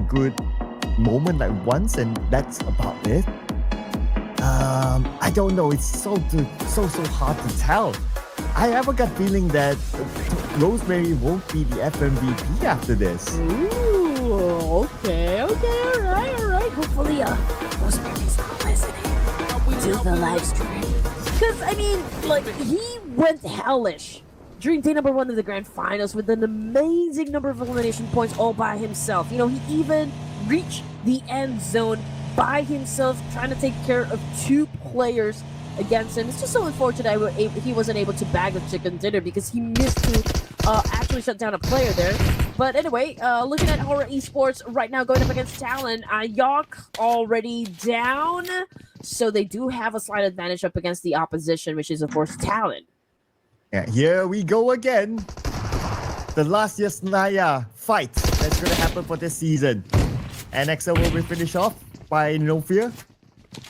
good moment like once, and that's about it. I don't know. It's so hard to tell. I have a gut feeling that Rosemary won't be the FMVP after this. Ooh, okay, all right. Hopefully, Rosemary's not listening to the live stream. Because, I mean, like, he went hellish during day number 1 of the grand finals with an amazing number of elimination points all by himself. You know, he even reached the end zone by himself, trying to take care of 2 players against him. It's just so unfortunate he wasn't able to bag the chicken dinner because he missed to actually shut down a player there. But anyway, looking at Hora Esports right now going up against Talon. Yok already down, so they do have a slight advantage up against the opposition, which is of course Talon. Yeah, here we go again. The last Yasnaya fight that's going to happen for this season. And XL will be finished off by No Fear.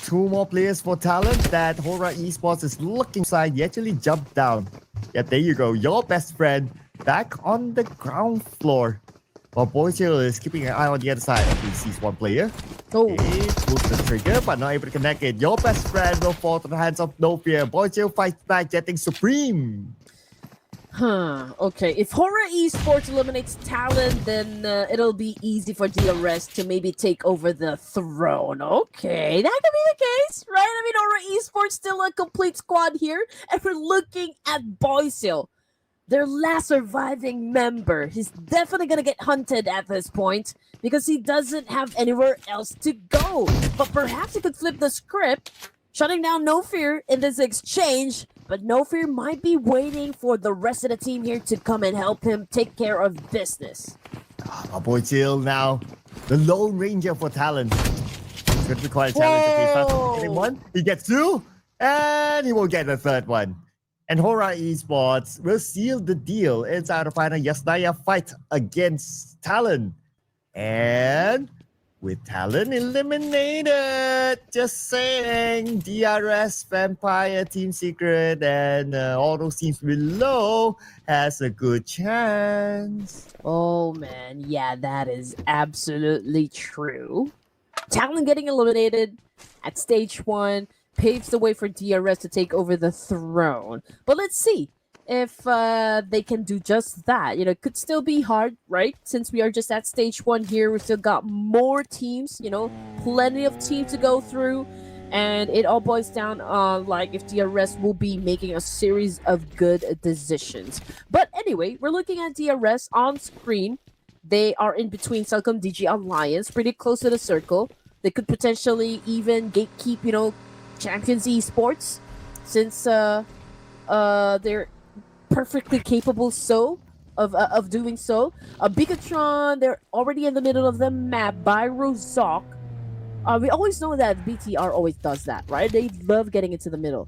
2 more players for Talon that Hora Esports is looking side. He actually jumped down. Yeah, there you go. Your best friend back on the ground floor. While Boychill is keeping an eye on the other side. He sees 1 player. Oh. He pulls the trigger but not able to connect it. Your best friend will fall to the hands of No Fear. Boychill fights back, getting supreme. Okay. If Hora Esports eliminates Talon, then it'll be easy for DRS to maybe take over the throne. Okay, that could be the case, right? I mean, Hora Esports still a complete squad here, and we're looking at Boysil, their last surviving member. He's definitely gonna get hunted at this point because he doesn't have anywhere else to go. But perhaps he could flip the script, shutting down No Fear in this exchange. But No Fear might be waiting for the rest of the team here to come and help him take care of business. My boy Jill now, the Lone Ranger for Talon. It's going to be quite a challenge if he's fast getting 1. He gets 2, and he will get the 3rd one. And Hora Esports will seal the deal inside the final Yasnaya fight against Talon. And with Talon eliminated, just saying, DRS, Vampire, Team Secret, and all those teams below has a good chance. Oh man, yeah, that is absolutely true. Talon getting eliminated at stage 1 paves the way for DRS to take over the throne. But let's see if they can do just that. You know, it could still be hard, right? Since we are just at stage 1 here, we still got more teams, you know, plenty of teams to go through. And it all boils down on, like, if DRS will be making a series of good decisions. But anyway, we're looking at DRS on screen. They are in between Celcom DG Alliance, pretty close to the circle. They could potentially even gatekeep, you know, Champions Esports, since they're perfectly capable of doing so. Bigatron, they're already in the middle of the map by Rozok. We always know that BTR always does that, right? They love getting into the middle.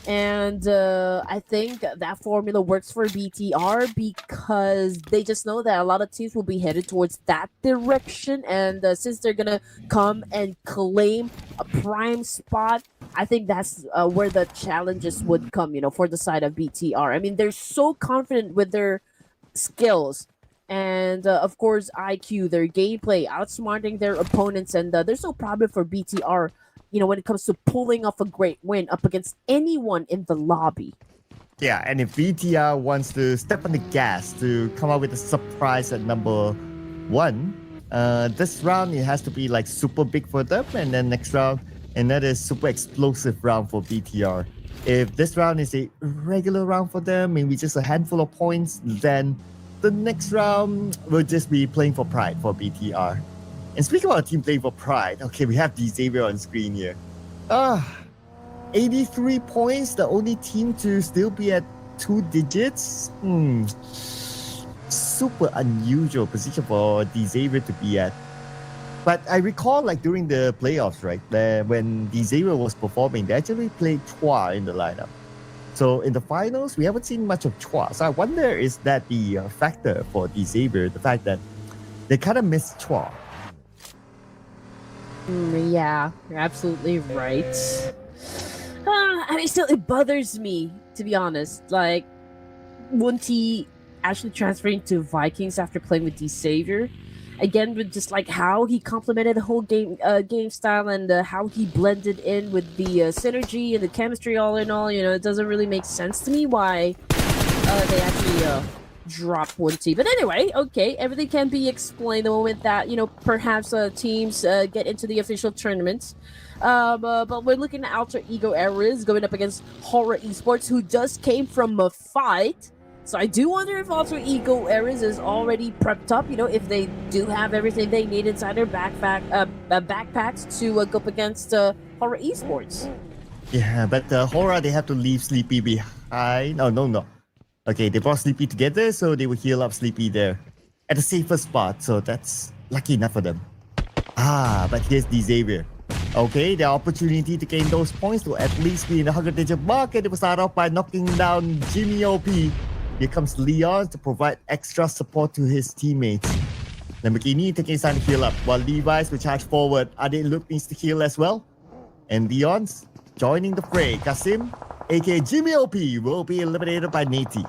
And I think that formula works for BTR because they just know that a lot of teams will be headed towards that direction. And since they're going to come and claim a prime spot, I think that's where the challenges would come, you know, for the side of BTR. I mean, they're so confident with their skills. And, of course, IQ, their gameplay, outsmarting their opponents. And there's no problem for BTR, you know, when it comes to pulling off a great win up against anyone in the lobby. Yeah, and if BTR wants to step on the gas to come up with a surprise at number 1, this round, it has to be, like, super big for them. And then next round, another super explosive round for BTR. If this round is a regular round for them, maybe just a handful of points, then the next round will just be playing for pride for BTR. And speaking about a team playing for pride, okay, we have Xavier on screen here. 83 points, the only team to still be at 2 digits. Super unusual position for Xavier to be at. But I recall, like, during the playoffs, right, when Xavier was performing, they actually played Chua in the lineup. So in the finals, we haven't seen much of Chua. So I wonder, is that the factor for Xavier, the fact that they kind of missed Chua? Yeah, you're absolutely right. I mean, still, it bothers me, to be honest. Like, wouldn't he actually transferring to Vikings after playing with Xavier? again with just like how he complemented the whole game style and how he blended in with the synergy and the chemistry all in all. It doesn't really make sense to me why they actually drop one team. But anyway, okay, everything can be explained the moment that perhaps teams get into the official tournaments. But we're looking at Alter Ego Eras going up against Hora Esports, who just came from a fight. So I do wonder if Alter Ego Eras is already prepped up, if they do have everything they need inside their backpacks to go up against Hora Esports. Yeah, but Hora, they have to leave Sleepy behind. No. Okay, they brought Sleepy together, so they will heal up Sleepy there at the safest spot. So that's lucky enough for them. But here's the Xavier. Okay, the opportunity to gain those points to at least be in the 100-digit mark, and it will start off by knocking down Jimmy OP. Here comes Leon to provide extra support to his teammates. Lamborghini taking his time to heal up, while Levi's will charge forward. Ade Luke needs to heal as well. And Leon's joining the fray. Kasim, aka Jimmy OP, will be eliminated by Nati.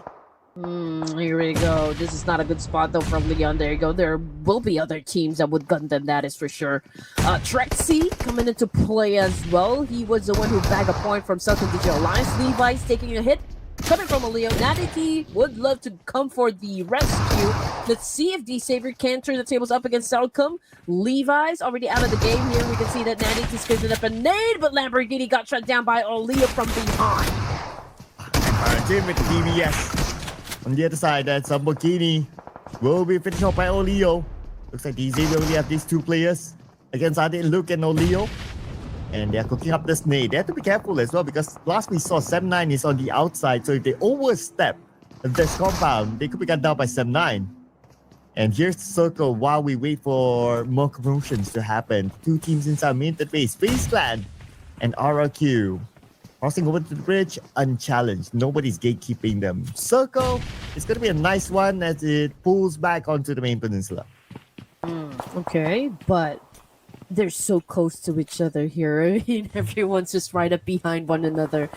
Here we go. This is not a good spot though from Leon. There you go. There will be other teams that would gun them, that is for sure. Trexie coming into play as well. He was the one who bagged a point from Southern Digital Alliance. Levi's taking a hit. Coming from a Leo. Nadiki would love to come for the rescue. Let's see if D-Savior can turn the tables up against Selcom. Levi's already out of the game here. We can see that Nadiki's giving up a nade, but Lamborghini got shut down by Oleo from behind. Jim with the DBS. On the other side, that's Lamborghini will be finished off by Oleo. Looks like D-Savior only have these two players against Ade, Luke, and Oleo. And they're cooking up this nade. They have to be careful as well because last we saw Sem9 is on the outside. So if they overstep this compound, they could be cut down by Sem9. And here's the circle while we wait for more promotions to happen. Two teams inside mid base, Face Clan and RRQ. Crossing over to the bridge, unchallenged. Nobody's gatekeeping them. Circle, it's going to be a nice one as it pulls back onto the main peninsula. Okay, but they're so close to each other here. I mean, everyone's just right up behind one another.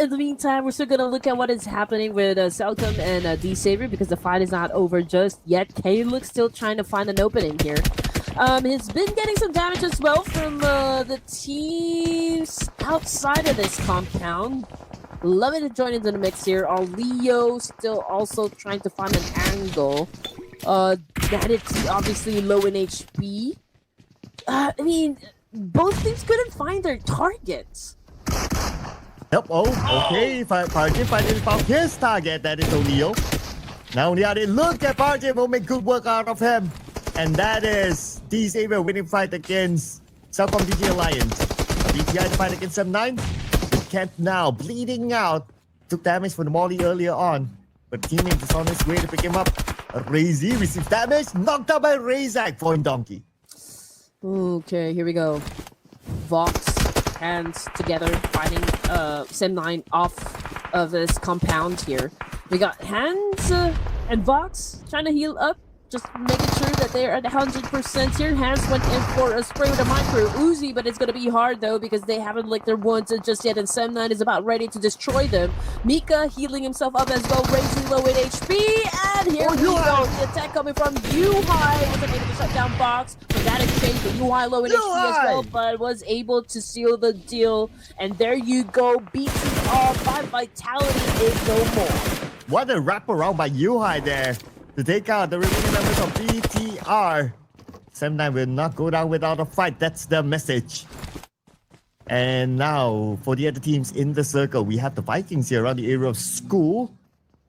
In the meantime, we're still going to look at what is happening with Selcom and D-Savior because the fight is not over just yet. K-Look's still trying to find an opening here. He's been getting some damage as well from the teams outside of this compound. Loving to join into the mix here. Leo still also trying to find an angle. That it's obviously low in HP. I mean, both teams couldn't find their targets. Yep, okay. Parjin finally found his target. That is Oleo. Now on the other, look at Parjin will make good work out of him. And that is D-Savior winning fight against Selcom DG Alliance. BTI to fight against Sem9. Kent now bleeding out. Took damage from the molly earlier on. But teammate is on his way to pick him up. Razy receives damage. Knocked out by Razak for Donkey. Okay, here we go. Vox, hands together, fighting Sem9 off of this compound here. We got Hands and Vox trying to heal up. Just making sure that they're at 100% here. Hands went in for a spray with a micro Uzi, but it's going to be hard though because they haven't licked their wounds just yet, and Sem9 is about ready to destroy them. Mika healing himself up as well, raising low in HP, and here we go. The attack coming from Yuhai wasn't able to shut down Box, but that exchange with Yuhai low in HP as well, but was able to seal the deal. And there you go, beating off by Vitality is no more. What a wraparound by Yuhai there to take out the remaining members of BTR. Sem9 will not go down without a fight. That's the message. And now, for the other teams in the circle, we have the Vikings here around the area of school.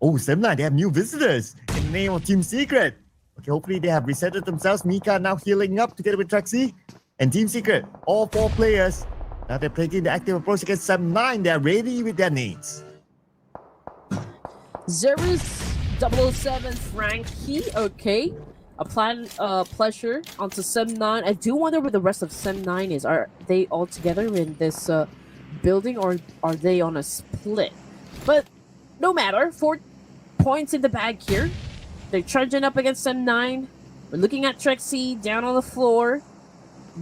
Oh, Sem9, they have new visitors in the name of Team Secret. Okay, hopefully they have resetted themselves. Mika now healing up together with Trexie. And Team Secret, all four players. Now they're taking the active approach against Sem9. They're ready with their nades. Zerus 007 Frankie, okay. Applying pressure onto Sem9. I do wonder where the rest of Sem9 is. Are they all together in this building, or are they on a split? But no matter. 4 points in the bag here. They're charging up against Sem9. We're looking at Trexie down on the floor.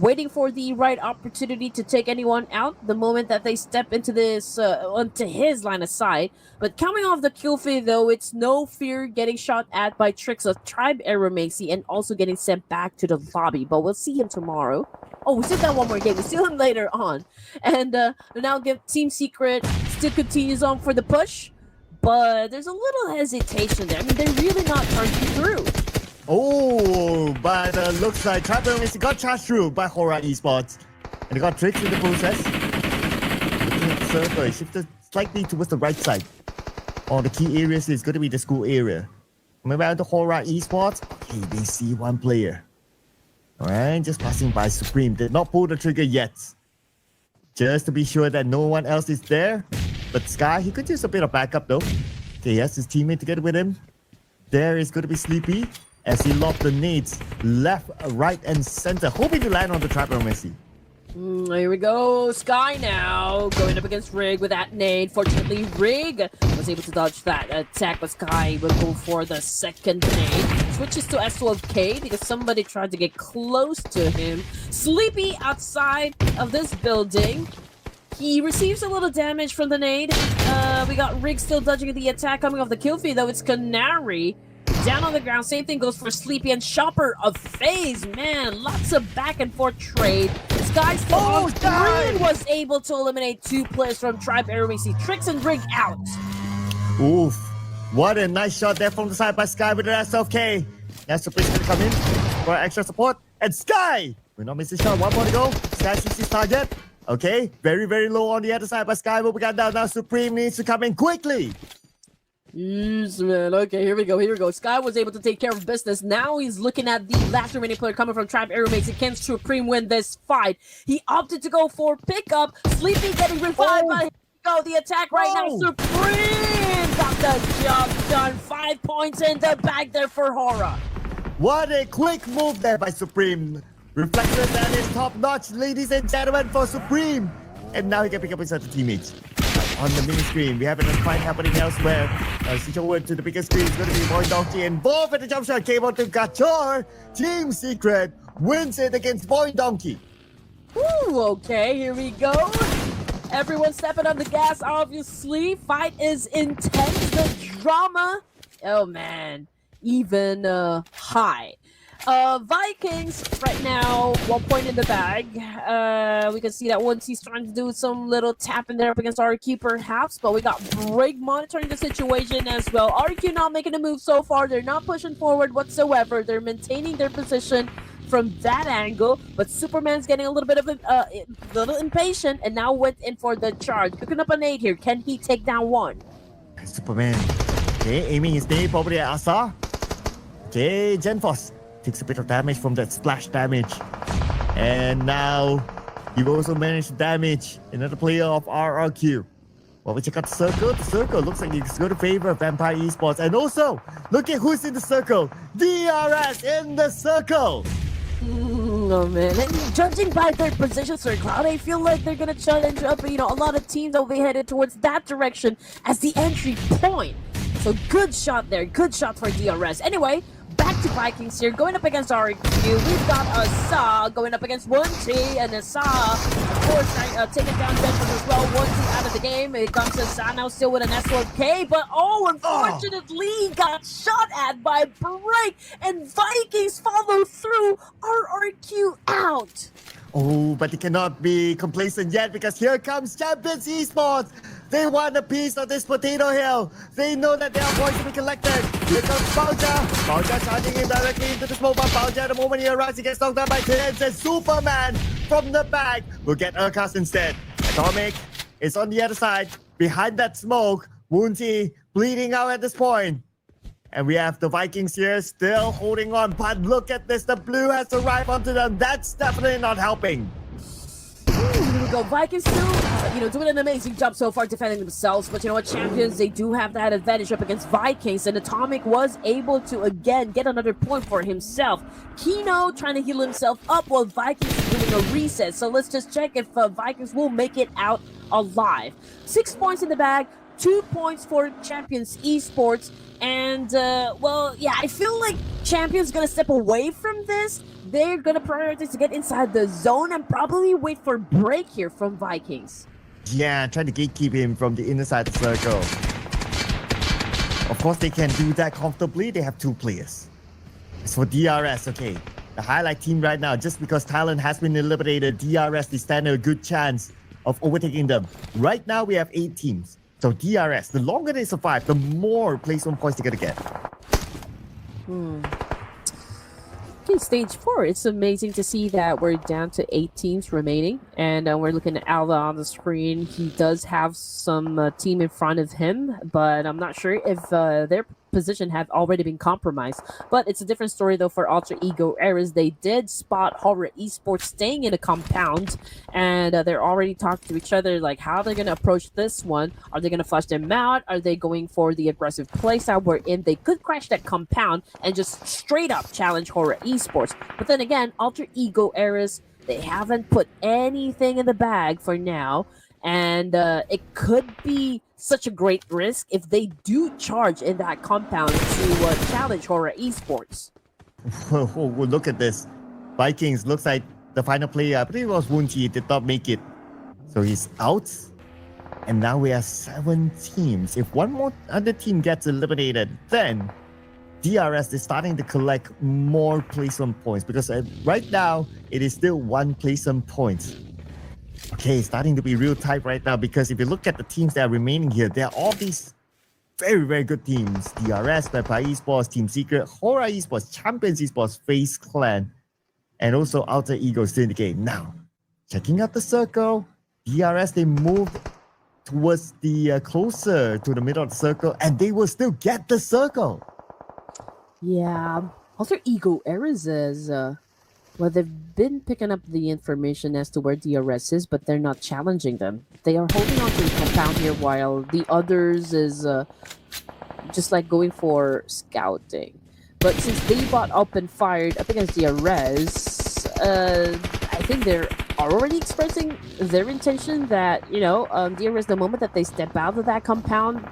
waiting for the right opportunity to take anyone out the moment that they step into this onto his line of sight. But coming off the kill feed, though, it's no fear getting shot at by tricks of Tribe Aeromacy and also getting sent back to the lobby. But we'll see him tomorrow. Oh, we still got one more game. We still him later on. And now Team Secret still continues on for the push. But there's a little hesitation there. I mean, they're really not charging through. Oh, but looks like Tribe Aeromacy got charged through by Hora Esports. And they got tricks in the process. Looking at the circle, shifted slightly towards the right side. Oh, the key areas is going to be the school area. Coming around to Hora Esports. Okay, they see one player. Alright, just passing by Supreme. Did not pull the trigger yet. Just to be sure that no one else is there. But Sky, he could use a bit of backup though. Okay, he has his teammate together with him. There is going to be Sleepy as he lobbed the nades left, right, and center, hoping to land on the Tribe Aeromacy. Here we go. Sky now going up against Rig with that nade. Fortunately, Rig was able to dodge that attack, but Sky will go for the second nade. Switches to S12K because somebody tried to get close to him. Sleepy outside of this building. He receives a little damage from the nade. We got Rig still dodging the attack coming off the kill feed, though. It's Canary down on the ground. Same thing goes for Sleepy and Chopper of FaZe. Man, lots of back and forth trade. Sky still on three and was able to eliminate two players from Tribe Aeromacy. Tricks and Rig out. Oof. What a nice shot there from the side by Sky with the SFK. That's the place to come in for extra support. And Sky! We're not missing shot. One more to go. Sky sees his target. Okay, very, very low on the other side by Sky. But we got down now. Supreme needs to come in quickly. Yes, man. Okay, here we go. Sky was able to take care of business. Now he's looking at the last remaining player coming from Tribe Aeromacy. Can Supreme win this fight? He opted to go for pickup. Sleepy getting revived by go the attack right now. Supreme got the job done. 5 points in the bag there for Hora. What a quick move there by Supreme. Reflection that is top notch, ladies and gentlemen, for Supreme. And now he can pick up his other teammates. On the mini screen, we have a fight happening elsewhere. Switch over to the bigger screen. It's going to be Void Donkey involved in the jump shot. Came out to Gachor. Team Secret wins it against Void Donkey. Ooh, okay, here we go. Everyone stepping on the gas, obviously. Fight is intense. The drama, oh man, even high. Vikings right now, 1 point in the bag. We can see that once he's trying to do some little tap in there up against RQ perhaps, but we got Brig monitoring the situation as well. RQ not making a move so far. They're not pushing forward whatsoever. They're maintaining their position from that angle, but Superman's getting a little bit of a little impatient and now went in for the charge. Picking up a nade here. Can he take down one? Superman, okay, aiming his nade probably at Asa. Okay, Genforce takes a bit of damage from that splash damage. And now you also managed to damage another player of RRQ. Well, we check out the circle. The circle looks like it's going to favor Vampire Esports. And also, look at who's in the circle. DRS in the circle. Oh man, and judging by their position, Sir Cloud, I feel like they're gonna challenge up, a lot of teams will be headed towards that direction as the entry point. So good shot there, good shot for DRS. Anyway, back to Vikings here, going up against RQ. We've got Asa going up against 1T, and Asa, of course, taking down Benjamin as well. 1T out of the game. It comes to Asa now still with an S1K, but unfortunately got shot at by Break, and Vikings follow through. RRQ out. Oh, but they cannot be complacent yet because here comes Champions Esports. They want a piece of this potato hill. They know that they are going to be collected. Here comes Bauja. Bauja charging in directly into the smoke. But Bauja, the moment he arrives, he gets knocked down by Tens. And Superman from the back will get Urkas instead. Atomic is on the other side. Behind that smoke, Woonty bleeding out at this point. And we have the Vikings here still holding on. But look at this. The blue has arrived onto them. That's definitely not helping. Here we go. Vikings still, doing an amazing job so far defending themselves. But you know what, Champions, they do have that advantage up against Vikings. And Atomic was able to, again, get another point for himself. Kino trying to heal himself up while Vikings doing a reset. So let's just check if Vikings will make it out alive. 6 points in the bag. 2 points for Champions Esports. And, I feel like Champions gonna step away from this. they're gonna prioritize to get inside the zone and probably wait for break here from Vikings. Yeah, trying to gatekeep him from the inner side of the circle. Of course, they can do that comfortably. They have two players. As for DRS, okay, the highlight team right now, just because Talon has been eliminated, DRS, they stand a good chance of overtaking them. Right now, we have 8 teams. So DRS, the longer they survive, the more placement points they're gonna get. Okay, stage 4. It's amazing to see that we're down to 8 teams remaining, and we're looking at Alva on the screen. He does have some team in front of him, but I'm not sure if their position have already been compromised. But it's a different story though for Alter Ego Eras. They did spot Hora Esports staying in a compound, and they're already talking to each other like how they're gonna approach this one. Are they gonna flush them out? Are they going for the aggressive playstyle wherein they could crash that compound and just straight up challenge Hora Esports? But then again, Alter Ego Eras, they haven't put anything in the bag for now, and it could be such a great risk if they do charge in that compound to challenge Hora Esports. Oh, look at this. Vikings looks like the final player, I believe it was Wunji, did not make it. So he's out. And now we have 7 teams. If one more other team gets eliminated, then DRS is starting to collect more placement points because right now it is still 1 placement point. Okay, starting to be real tight right now because if you look at the teams that are remaining here, they're all these very, very good teams. DRS, Hora Esports, Team Secret, Hora Esports, Champions Esports, Face Clan, and also Alter Ego still in the game. Now, checking out the circle, DRS, they moved towards the closer to the middle of the circle, and they will still get the circle. Yeah, Alter Ego Eras is well, they've been picking up the information as to where DRS is, but they're not challenging them. They are holding on to the compound here while the others is just like going for scouting. But since they bought up and fired up against DRS, I think they're already expressing their intention that, you know, DRS, the moment that they step out of that compound,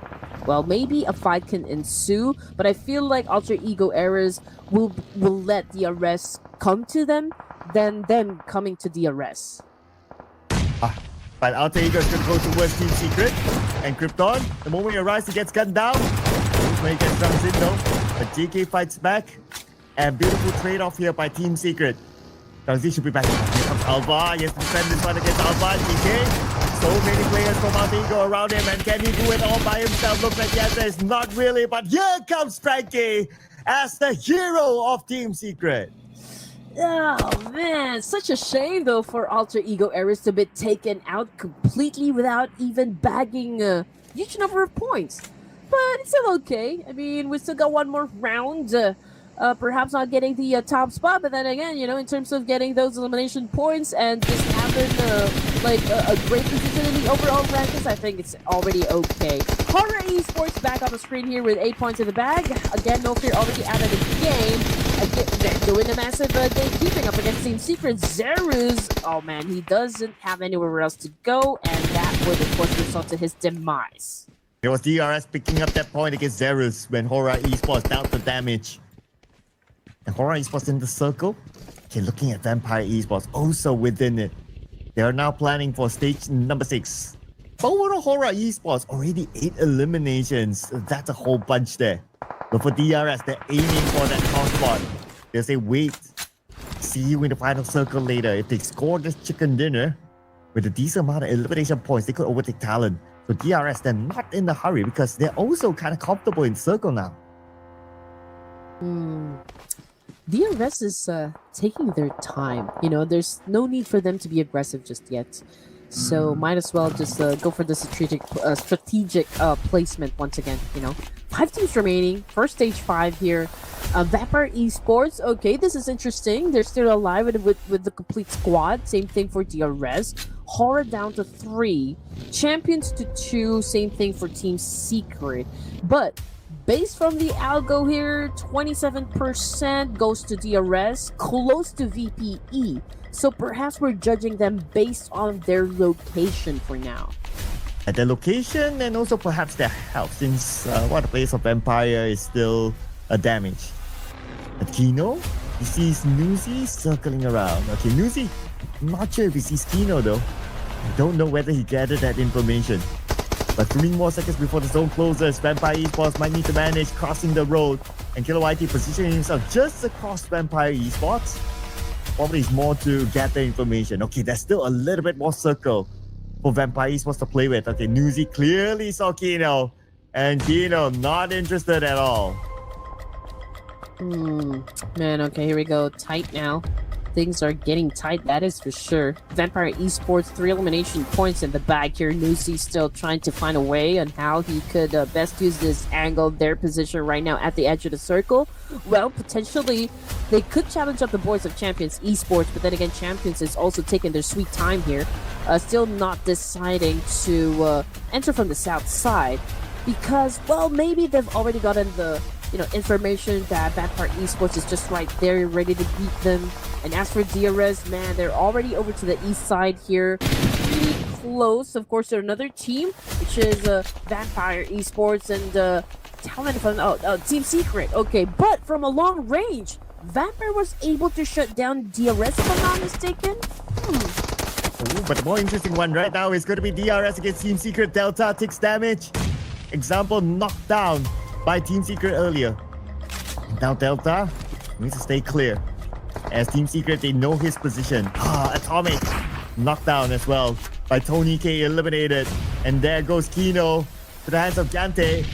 well, maybe a fight can ensue, but I feel like Alter Ego Eras will let DRS come to them than them coming to DRS. But Alter Ego is going to go towards Team Secret and Krypton. The moment he arrives, he gets gunned down. When he gets runs in though, but JK fights back. And beautiful trade-off here by Team Secret. Transition should be back. Here comes Alva. He has to defend this one against Alva. JK. So many players from Alter Ego around him, and can he do it all by himself? Looks like the answer is not really, but here comes Frankie as the hero of Team Secret. Oh man, such a shame though for Alter Ego Eras to be taken out completely without even bagging a huge number of points. But it's still okay. I mean, we still got one more round. Perhaps not getting the top spot, but then again, you know, in terms of getting those elimination points and just having a great position in the overall rankings, I think it's already okay. Hora Esports back on the screen here with 8 points in the bag. Again, no fear already out of the game. Again, they're doing a massive gatekeeping up against Team Secret. Zerus, oh man, he doesn't have anywhere else to go, and that would of course result to his demise. It was DRS picking up that point against Zerus when Hora Esports dealt the damage. And Hora Esports in the circle. Okay, looking at Vampire Esports also within it. They are now planning for stage number 6. But overall, Hora Esports already 8 eliminations. That's a whole bunch there. But for DRS, they're aiming for that top spot. They'll say, wait, see you in the final circle later. If they score this chicken dinner with a decent amount of elimination points, they could overtake Talon. So DRS, they're not in a hurry because they're also kind of comfortable in circle now. DRS is taking their time. You know, there's no need for them to be aggressive just yet. So might as well just go for the strategic placement once again, you know. 5 teams remaining. First stage 5 here. Vampire Esports. Okay, this is interesting. They're still alive with the complete squad. Same thing for DRS. Hora down to 3. Champions to 2. Same thing for Team Secret. But based from the algo here, 27% goes to DRS, close to VPE. So perhaps we're judging them based on their location for now. At their location and also perhaps their health, since one of the players of Vampire is still damaged. But Kino, He sees Nuzi circling around. Okay, Nuzi, not sure if he sees Kino though. I don't know whether he gathered that information. But 3 more seconds before the zone closes, Vampire Esports might need to manage crossing the road. And Killer YT positioning himself just across Vampire Esports. Probably is more to gather information. Okay, there's still a little bit more circle for Vampire Esports to play with. Okay, Nuzi clearly saw Kino. And Kino not interested at all. Man, okay, here we go. Tight now. Things are getting tight, that is for sure. Vampire Esports, 3 elimination points in the bag here. Nuzi still trying to find a way on how he could best use this angle, their position right now at the edge of the circle. Well, potentially, they could challenge up the boys of Champions Esports, but then again, Champions is also taking their sweet time here. Still not deciding to enter from the south side because, well, maybe they've already gotten the information that Vampire Esports is just right there, ready to beat them. And as for DRS, man, they're already over to the east side here. Pretty close, of course, to another team, which is Vampire Esports and Talon from Team Secret. Okay, but from a long range, Vampire was able to shut down DRS, if I'm not mistaken. Ooh, but the more interesting one right now is going to be DRS against Team Secret. Delta takes damage. Example, knocked down by Team Secret earlier. Now Delta needs to stay clear. As Team Secret, they know his position. Atomic knocked down as well by Tony K, eliminated. And there goes Kino to the hands of Gante.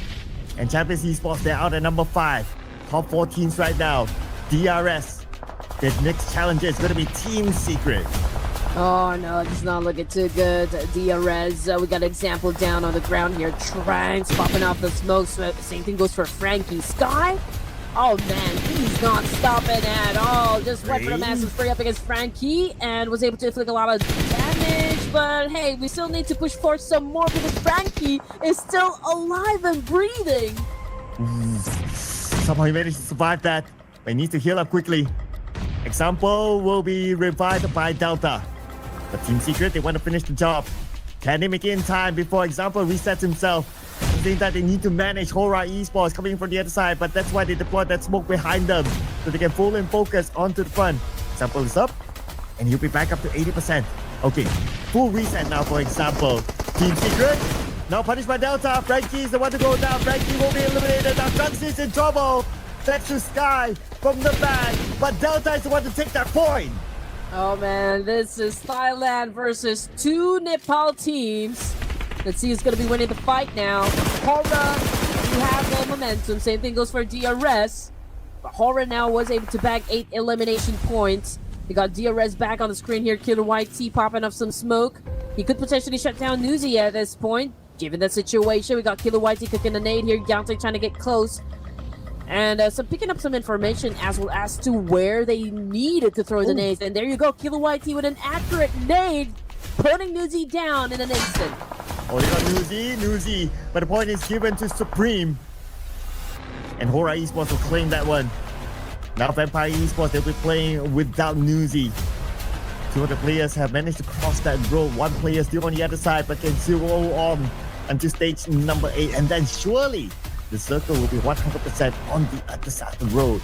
And Champions Esports, they're out at number 5. Top 4 teams right now. DRS. Their next challenger is going to be Team Secret. Oh no, it's not looking too good. DRS, we got an example down on the ground here. Tranks popping off the smoke. Same thing goes for Frankie. Sky? Oh man, he's not stopping at all. Just went for a massive spray up against Frankie and was able to inflict a lot of damage. But hey, we still need to push for some more because Frankie is still alive and breathing. Somehow he managed to survive that. But he needs to heal up quickly. Example will be revived by Delta. But Team Secret, they want to finish the job. Can they make it in time before Example resets himself? I think that they need to manage Hora Esports coming from the other side, but that's why they deployed that smoke behind them so they can full in focus onto the front. Example is up, and he'll be back up to 80%. Okay, full reset now for Example. Team Secret, now punished by Delta. Frankie is the one to go down. Frankie will be eliminated. Now Trunks is in trouble. That's to Sky from the back, but Delta is the one to take that point. Oh man, this is Thailand versus 2 Nepal teams. Let's see who's going to be winning the fight now. Hora, you have the momentum. Same thing goes for DRS. But Hora now was able to bag 8 elimination points. We got DRS back on the screen here. Killer YT popping up some smoke. He could potentially shut down Nuzi at this point. Given the situation, we got Killer YT cooking a nade here. Yante trying to get close. And picking up some information as well as to where they needed to throw the nades. And there you go, Killer YT with an accurate nade, putting Nuzi down in an instant. Oh, they got Nuzi. But the point is given to Supreme. And Hora Esports will claim that one. Now Vampire Esports, they'll be playing without Nuzi. 2 of the players have managed to cross that road. 1 player still on the other side, but can still go on until stage number 8. And then surely the circle will be 100% on the other side of the road.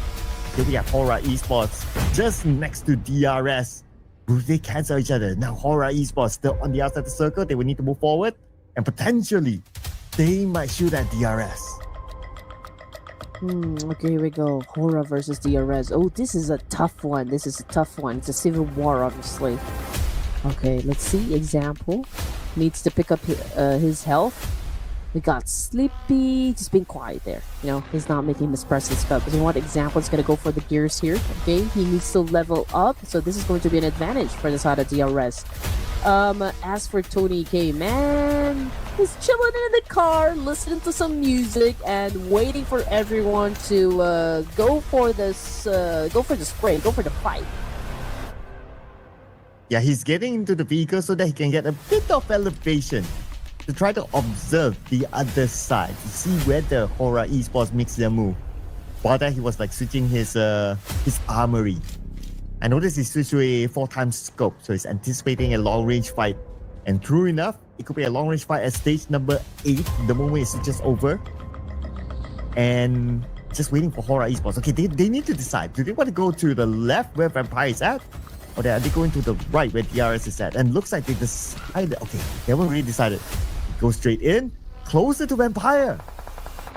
Here we have Hora Esports just next to DRS. Will they cancel each other? Now Hora Esports still on the outside of the circle. They will need to move forward. And potentially, they might shoot at DRS. Okay, here we go. Hora versus DRS. Oh, this is a tough one. It's a civil war, obviously. Okay, let's see. Example. Needs to pick up his health. We got Sleepy, just being quiet there. He's not making his presence felt. But you know what? Example is going to go for the gears here. Okay, he needs to level up. So this is going to be an advantage for the side of DRS. As for Tony K, man, he's chilling in the car, listening to some music, and waiting for everyone to go for the spray, go for the fight. Yeah, he's getting into the vehicle so that he can get a bit of elevation to try to observe the other side, to see where the Hora Esports makes their move. While that, he was switching his armory. I noticed he switched to a 4x scope, so he's anticipating a long-range fight. And true enough, it could be a long-range fight at stage number 8, the moment it switches over. And just waiting for Hora Esports. Okay, they need to decide. Do they want to go to the left where Vampire is at? Or are they going to the right where DRS is at? And looks like they decided. Okay, they haven't really decided. Go straight in, closer to Vampire.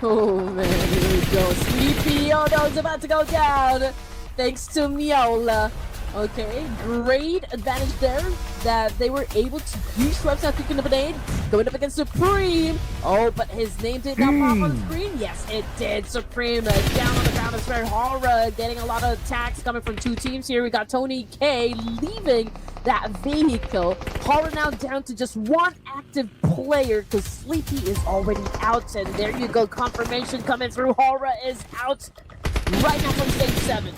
Oh man, here we go. Sleepy, oh no, it's about to go down. Thanks to Miola. Okay, great advantage there that they were able to use Schweppes now kicking up an aid. Going up against Supreme. Oh, but his name did not pop on the screen. Yes, it did. Supreme down on the ground as well. Hora getting a lot of attacks coming from two teams here. We got Tony K leaving that vehicle. Hora now down to just one active player because Sleepy is already out. And there you go. Confirmation coming through. Hora is out right now from stage 7.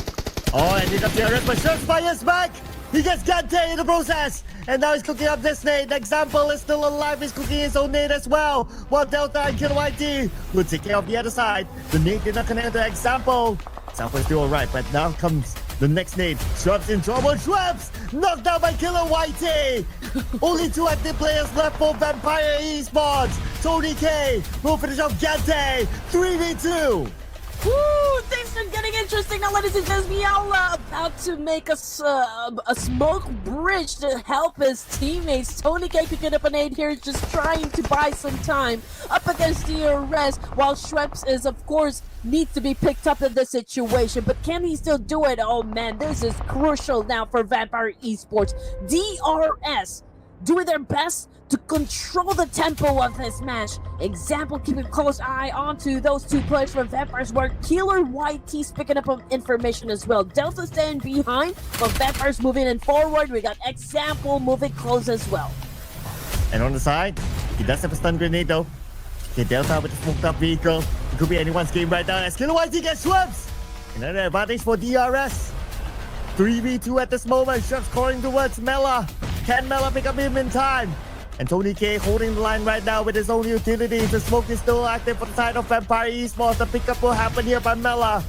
Oh, and he got the arrest, but Schweppes fires back. He gets Gante in the process. And now he's cooking up this nade. The example is still alive. He's cooking his own nade as well. While Delta and Killer YT will take care of the other side. The nade did not connect the example. Example is still alright, but now comes the next nade. Schweppes in trouble. Schweppes knocked down by Killer YT. Only 2 active players left for Vampire Esports. Tony K will finish off Gante. 3v2. Woo! Things are getting interesting now, ladies and gentlemen. Miala about to make a smoke bridge to help his teammates. Tony K picking up an aid here, just trying to buy some time up against DRS, while Schweppes is, of course, needs to be picked up in this situation. But can he still do it? Oh man, this is crucial now for Vampire Esports. DRS doing their best to control the tempo of this match. Example, keeping a close eye onto those 2 players from Vampires, where Killer YT's picking up information as well. Delta staying behind, but Vampires moving in forward. We got Example moving close as well. And on the side, he does have a stun grenade though. Okay, Delta with the smoked up vehicle. It could be anyone's game right now as Killer YT gets Schweppes. Another advantage for DRS. 3v2 at this moment. Schweppes calling towards Mela. Can Mela pick up him in time? And Tony K holding the line right now with his own utility. The smoke is still active for the side of Vampire Esports. The pickup will happen here by Mela.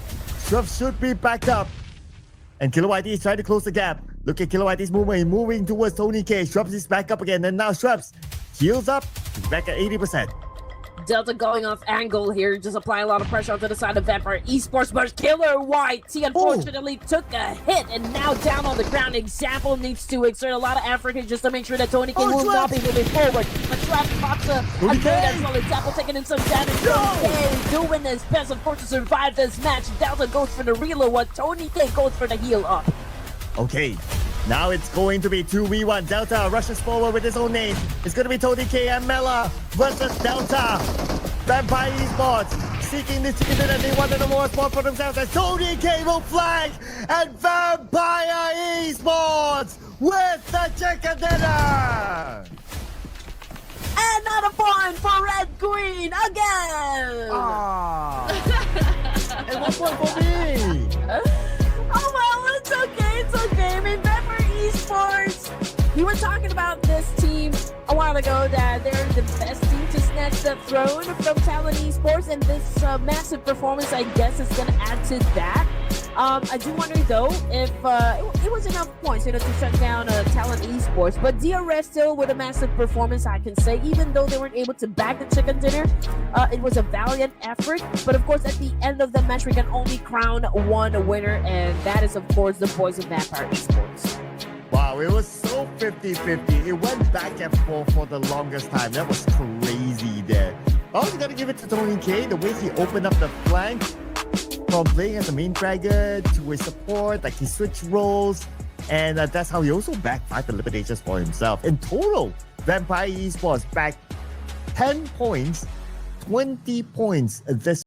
Schweppes should be backed up. And Killer YT is trying to close the gap. Look at Killer YT's movement, moving towards Tony K. Schweppes is back up again. And now Schweppes heals up. He's back at 80%. Delta going off angle here, just applying a lot of pressure onto the side of Vampire Esports, but Killer YT unfortunately took a hit and now down on the ground. Example needs to exert a lot of effort here just to make sure that Tony K will not be moving forward. But Schweppes pops a trade as well. Example taking in some damage. Tony K doing his best, of course, to survive this match. Delta goes for the reload, while Tony K goes for the heal up. Okay. Now it's going to be 2v1. Delta rushes forward with his own name. It's going to be Tony K and Mela versus Delta. Vampire Esports seeking this chicken dinner. They wanted a more spot for themselves as Tony K will flag. And Vampire Esports with the chicken dinner. And not a point for Red Queen again. And 1 point for me. Oh well, it's okay, it's okay. I mean, Vampire Esports, we were talking about this team a while ago that they're the best team to snatch the throne from Talon Esports, and this massive performance, I guess, is going to add to that. I do wonder though if it was enough points, to shut down Talon Esports, but DRS still with a massive performance, I can say, even though they weren't able to bag the chicken dinner. It was a valiant effort, but of course at the end of the match we can only crown one winner, and that is of course the boys of Vampire Esports. Wow, it was so 50-50. It went back and forth for the longest time. That was crazy there. I also got to give it to Tony K, the way he opened up the flank from playing as a main fragger to a support, like he switched roles, and that's how he also backed 5 eliminations for himself. In total, Vampire Esports backed 10 points, 20 points this